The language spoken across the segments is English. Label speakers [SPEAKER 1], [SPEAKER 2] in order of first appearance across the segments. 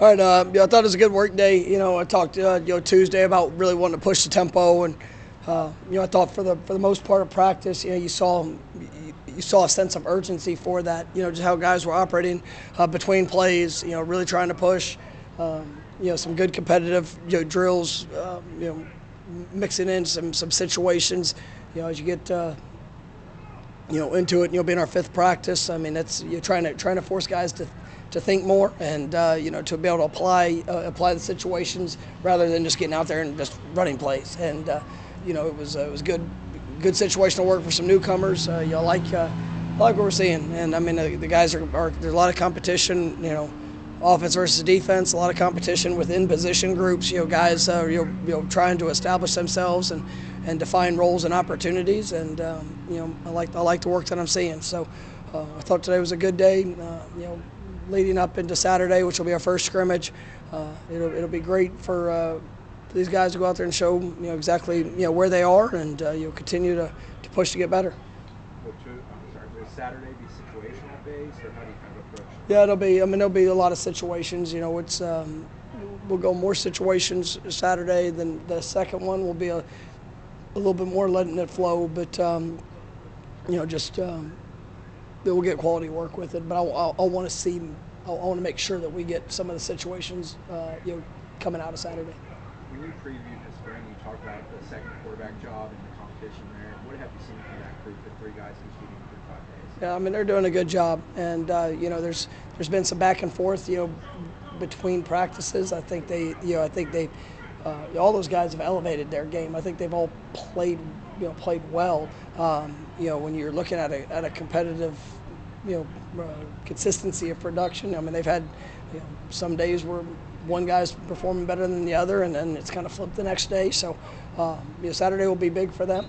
[SPEAKER 1] All right, I thought it was a good work day. I talked Tuesday about really wanting to push the tempo, and I thought for the most part of practice, you saw a sense of urgency for that. Just how guys were operating between plays. Really trying to push. Some good competitive drills. Mixing in some situations. As you get into it, being our fifth practice. I mean, that's trying to force guys to think more and to be able to apply the situations rather than just getting out there and just running plays. And it was good situational work for some newcomers. I like what we're seeing. And I mean, the guys are there's a lot of competition. Offense versus defense, a lot of competition within position groups. Guys trying to establish themselves and define roles and opportunities. And I like the work that I'm seeing. So I thought today was a good day. Leading up into Saturday, which will be our first scrimmage, it'll be great for these guys to go out there and show exactly where they are, and continue to push to get better.
[SPEAKER 2] Will Saturday be situational based, or how do you kind of approach it?
[SPEAKER 1] Yeah, there'll be a lot of situations. It's we'll go more situations Saturday than the second one. Will be a little bit more letting it flow, but we'll get quality work with it. But I want to make sure that we get some of the situations coming out of Saturday.
[SPEAKER 2] When you previewed the spring, you talked about the second quarterback job and the competition there. What have you seen from that group, the three guys competing through 5 days?
[SPEAKER 1] Yeah, I mean, they're doing a good job, and there's been some back and forth between practices. I think all those guys have elevated their game. I think they've all played well. When you're looking at a competitive consistency of production. I mean, they've had some days where one guy's performing better than the other, and then it's kind of flipped the next day. So Saturday will be big for them.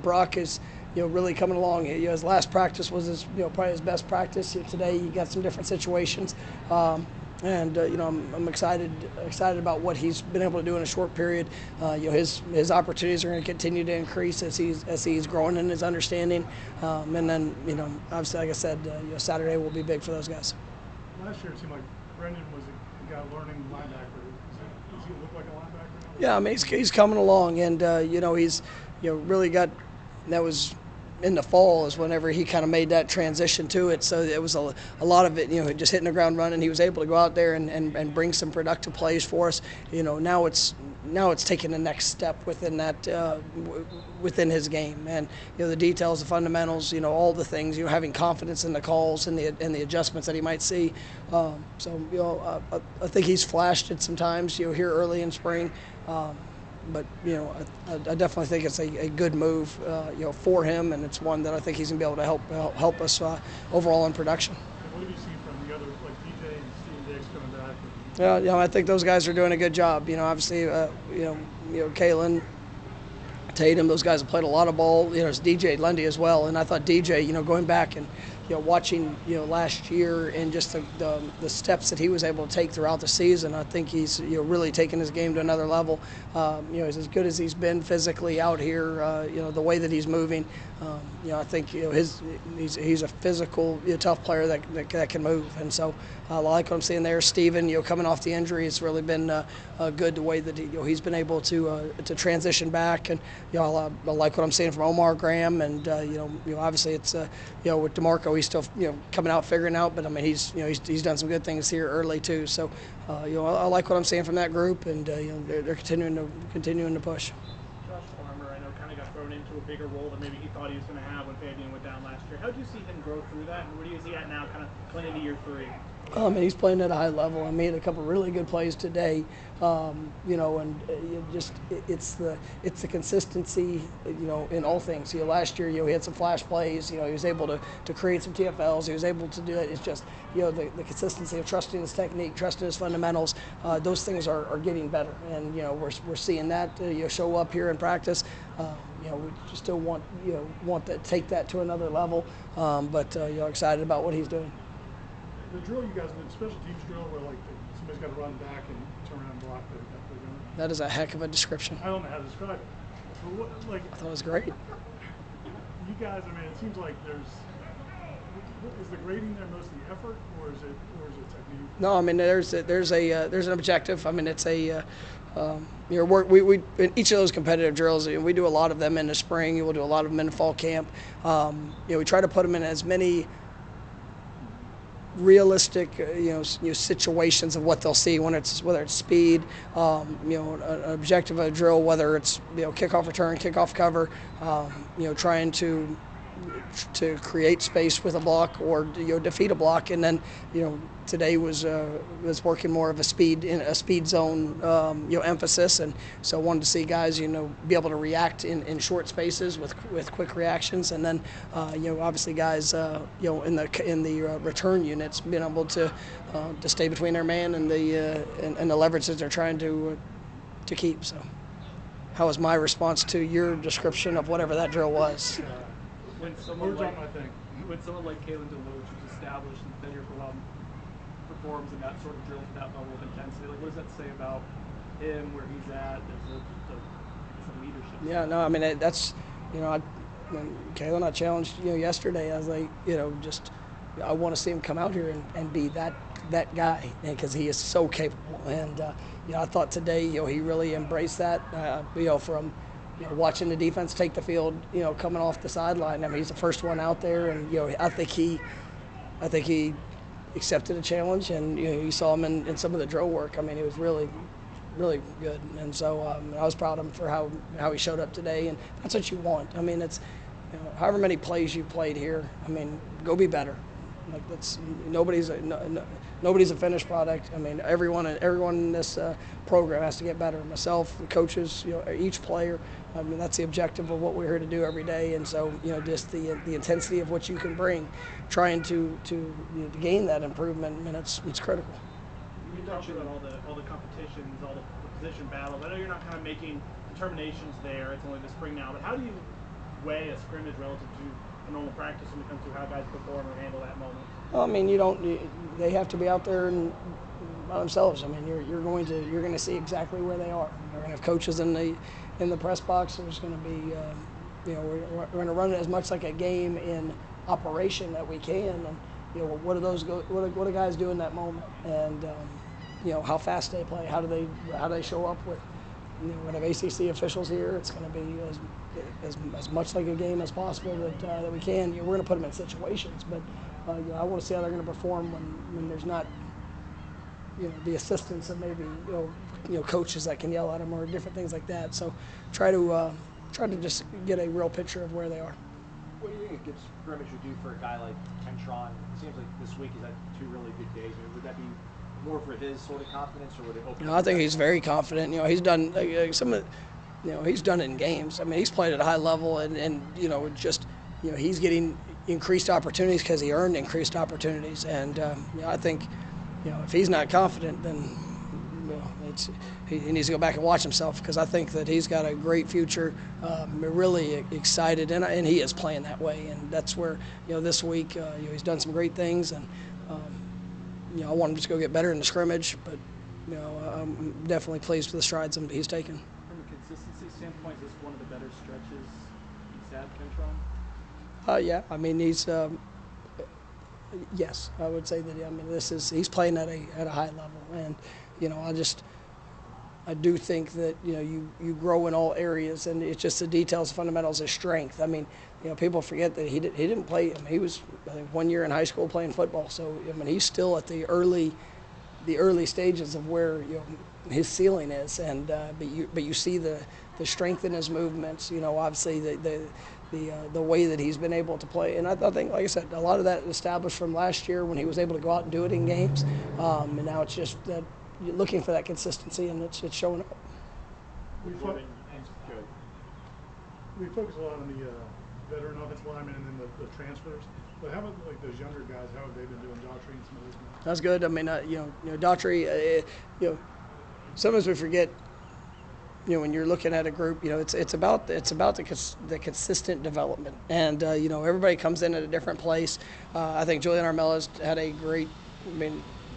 [SPEAKER 1] Brock is really coming along. His last practice was probably his best practice. Today you got some different situations. I'm excited about what he's been able to do in a short period. His opportunities are going to continue to increase as he's growing in his understanding. And then obviously, like I said, Saturday will be big for those guys.
[SPEAKER 3] Last year it seemed like Brendan was a guy learning linebacker. Does he look like a linebacker now?
[SPEAKER 1] Yeah, I mean he's coming along, and he's really got that was. In the fall is whenever he kind of made that transition to it. So it was a lot of it, just hitting the ground running. He was able to go out there and bring some productive plays for us. Now it's taking the next step within that within his game, and the details, the fundamentals, all the things, having confidence in the calls and the adjustments that he might see. I think he's flashed it sometimes here early in spring. But I definitely think it's a good move, for him, and it's one that I think he's gonna be able to help us overall in production.
[SPEAKER 3] What have you seen from the other, like DJ and Steven Diggs coming back?
[SPEAKER 1] Yeah, I think those guys are doing a good job. Obviously, Kalen, Tatum, those guys have played a lot of ball. It's DJ Lundy as well, and I thought DJ, going back and watching last year and just the steps that he was able to take throughout the season, I think he's really taken his game to another level. He's as good as he's been physically out here. The way that he's moving, I think he's a physical, tough player that can move, and so I like what I'm seeing there. Steven, coming off the injury, it's really been good the way that he's been able to transition back, and I like what I'm seeing from Omar Graham, and obviously it's with DeMarco, he's still coming out figuring out, but I mean he's done some good things here early too. So I like what I'm seeing from that group, and they're continuing to push.
[SPEAKER 4] Josh Farmer, I know, kind of got thrown into a bigger role than maybe he thought he was going to have when Fabian went down last year. How do you see him grow through that, and where do you see at now, kind of playing into year 3?
[SPEAKER 1] He's playing at a high level. I made a couple of really good plays today, it's the consistency, in all things. Last year, he had some flash plays. He was able to create some TFLs. He was able to do that. It's just, the consistency of trusting his technique, trusting his fundamentals. Those things are getting better, and we're seeing that show up here in practice. We just still want to take that to another level, but excited about what he's doing.
[SPEAKER 3] The drill you guys did, special teams drill, where somebody's got to run back and turn around and block.
[SPEAKER 1] That is a heck of a description.
[SPEAKER 3] I don't know how to describe it. But
[SPEAKER 1] I thought it was great.
[SPEAKER 3] You guys, I mean, it seems like there's Is the grading there mostly effort, or is it technique?
[SPEAKER 1] No, I mean there's an objective. I mean it's a we in each of those competitive drills, we do a lot of them in the spring. We'll do a lot of them in the fall camp. We try to put them in as many realistic situations of what they'll see whether it's speed, an objective of a drill, whether it's kickoff return, kickoff cover, trying to create space with a block or defeat a block, and then today was working more of a speed zone emphasis, and so wanted to see guys be able to react in short spaces with quick reactions, and then obviously guys in the return units being able to stay between their man and the leverage that they're trying to keep. So how was my response to your description of whatever that drill was?
[SPEAKER 4] When someone like Kalen DeLoach, who's established and been here for a while, performs in that sort of drill with that level of intensity, like what does that say about him, where he's at, as a leadership?
[SPEAKER 1] Yeah, no, I mean that's Kalen, I challenged yesterday. I was like, I want to see him come out here and be that guy, because he is so capable. And I thought today he really embraced that. From watching the defense take the field, coming off the sideline. I mean, he's the first one out there, and I think he accepted a challenge, and you saw him in some of the drill work. I mean, he was really, really good, and so I was proud of him for how he showed up today, and that's what you want. I mean, it's however many plays you played here. I mean, go be better. Like nobody's a finished product. I mean, everyone in this program has to get better. Myself, the coaches, each player. I mean, that's the objective of what we're here to do every day. And so, just the intensity of what you can bring, trying to gain that improvement. I mean, it's critical.
[SPEAKER 4] You talked about all the competitions, all the position battles. I know you're not kind of making determinations there. It's only the spring now. But how do you weigh a scrimmage relative to a normal practice when it comes to how guys perform or handle that moment?
[SPEAKER 1] Well, I mean, they have to be out there and by themselves. I mean, you're going to see exactly where they are. They're going to have coaches in the press box. There's going to be we're going to run it as much like a game in operation that we can. And what do guys do in that moment? And how fast they play. How do they show up with? We're going to have ACC officials here. It's going to be as much like a game as possible that we can. We're going to put them in situations, but I want to see how they're going to perform when there's not the assistants and maybe coaches that can yell at them or different things like that. So try to just get a real picture of where they are.
[SPEAKER 5] What do you think Scrimmage would do for a guy like Kentron? It seems like this week he's had 2 really good days. I mean, would that be more for his sort of confidence, or would it open?
[SPEAKER 1] I think he's very confident. He's done some of. He's done it in games. I mean, he's played at a high level, and he's getting increased opportunities because he earned increased opportunities. And I think, if he's not confident, then he needs to go back and watch himself, because I think that he's got a great future. We're really excited, and he is playing that way. And that's where this week he's done some great things, and I want him to go get better in the scrimmage. But I'm definitely pleased with the strides he's taken.
[SPEAKER 4] From a consistency standpoint, is this one of the better stretches he's had, Kentron?
[SPEAKER 1] Yeah, I mean he's. Yes, I would say that. I mean, he's playing at a high level, and I do think that you grow in all areas, and it's just the details, fundamentals of strength. I mean, people forget that he didn't play. I mean, he was, I think, 1 year in high school playing football, so I mean he's still at the early stages of where his ceiling is, and but you see the strength in his movements. Obviously the way that he's been able to play, and I think, like I said, a lot of that established from last year when he was able to go out and do it in games, and now it's just that you're looking for that consistency, and it's showing up.
[SPEAKER 3] We focus a lot on the veteran offensive linemen and then the transfers. But how about those younger guys? How have they been doing, Daughtry and some of those guys?
[SPEAKER 1] That's good. I mean, Daughtry, sometimes we forget. When you're looking at a group, it's about the consistent development, and everybody comes in at a different place. I think Julian Armella's had a great,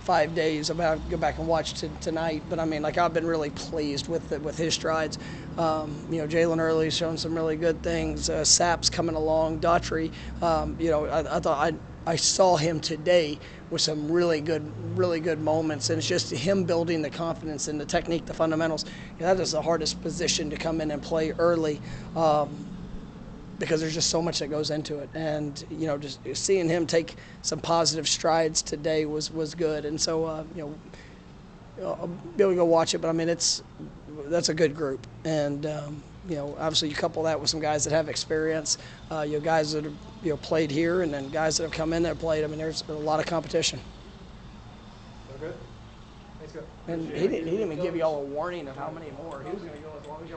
[SPEAKER 1] 5 days. I'm gonna go back and watch tonight, but I've been really pleased with his strides. Jalen Early's shown some really good things. Sapp's coming along. Daughtry, I thought I saw him today with some really good moments, and it's just him building the confidence and the technique, the fundamentals. That is the hardest position to come in and play early, because there's just so much that goes into it. And just seeing him take some positive strides today was good. And so I'll be able to go watch it, but I mean that's a good group. And obviously you couple that with some guys that have experience, guys that have played here, and then guys that have come in that have played. I mean, there's a lot of competition.
[SPEAKER 5] Okay. Thanks, guys.
[SPEAKER 1] And he didn't even give you all a warning of how many more. He was going to go as long as you